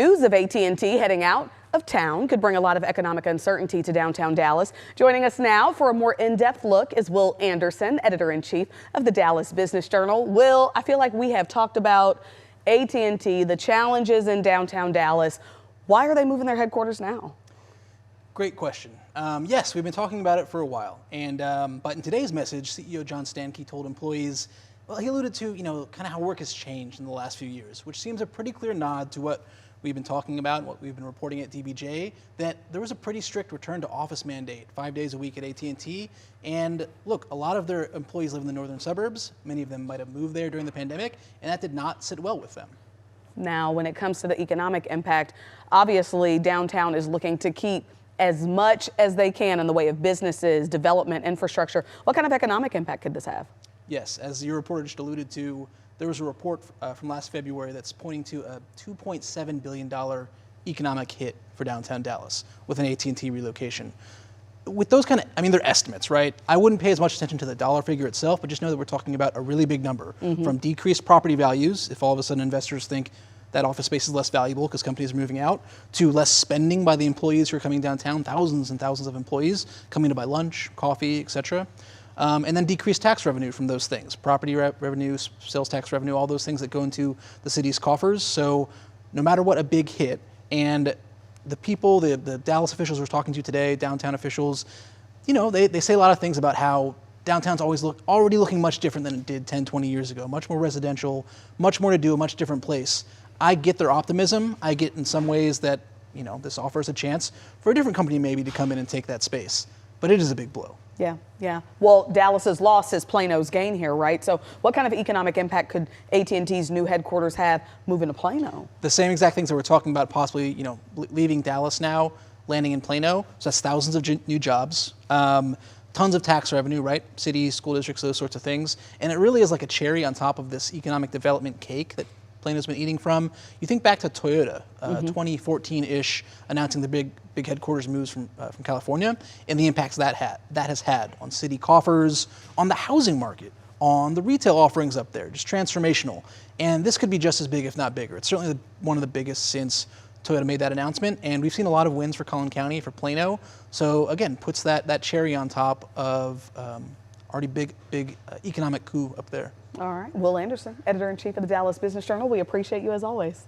News of AT&T heading out of town could bring a lot of economic uncertainty to downtown Dallas. Joining us now for a more in-depth look is Will Anderson, editor-in-chief of the Dallas Business Journal. Will, I feel like we have talked about AT&T, the challenges in downtown Dallas. Why are they moving their headquarters now? Great question. Yes, we've been talking about it for a while. But in today's message, CEO John Stankey told employees, well, he alluded to, kind of how work has changed in the last few years, which seems a pretty clear nod to what we've been talking about, what we've been reporting at DBJ, that there was a pretty strict return to office mandate, 5 days a week at AT&T. And look, a lot of their employees live in the northern suburbs. Many of them might have moved there during the pandemic, and that did not sit well with them. Now, when it comes to the economic impact, obviously downtown is looking to keep as much as they can in the way of businesses, development, infrastructure. What kind of economic impact could this have? Yes, as your reporter just alluded to, there was a report from last February that's pointing to a $2.7 billion economic hit for downtown Dallas with an AT&T relocation. With those they're estimates, right? I wouldn't pay as much attention to the dollar figure itself, but just know that we're talking about a really big number. From decreased property values, if all of a sudden investors think that office space is less valuable because companies are moving out, to less spending by the employees who are coming downtown, thousands and thousands of employees coming to buy lunch, coffee, etc. And then decreased tax revenue from those things, property revenue, sales tax revenue, all those things that go into the city's coffers. So no matter what, a big hit. And the people, the Dallas officials we're talking to today, downtown officials, they say a lot of things about how downtown's already looking much different than it did 10, 20 years ago, much more residential, much more to do, a much different place. I get their optimism. I get in some ways that, this offers a chance for a different company maybe to come in and take that space. But it is a big blow. Yeah. Well, Dallas's loss is Plano's gain here, right? So what kind of economic impact could AT&T's new headquarters have moving to Plano? The same exact things that we're talking about, possibly, leaving Dallas now, landing in Plano. So that's thousands of new jobs, tons of tax revenue, right? Cities, school districts, those sorts of things. And it really is like a cherry on top of this economic development cake that Plano's been eating from. You think back to Toyota, 2014-ish, announcing the big headquarters moves from California, and the impacts that has had on city coffers, on the housing market, on the retail offerings up there, just transformational. And this could be just as big, if not bigger. It's certainly one of the biggest since Toyota made that announcement, and we've seen a lot of wins for Collin-County, for Plano. So again, puts that cherry on top of already big economic coup up there. All right. Will Anderson, editor-in-chief of the Dallas Business Journal. We appreciate you as always.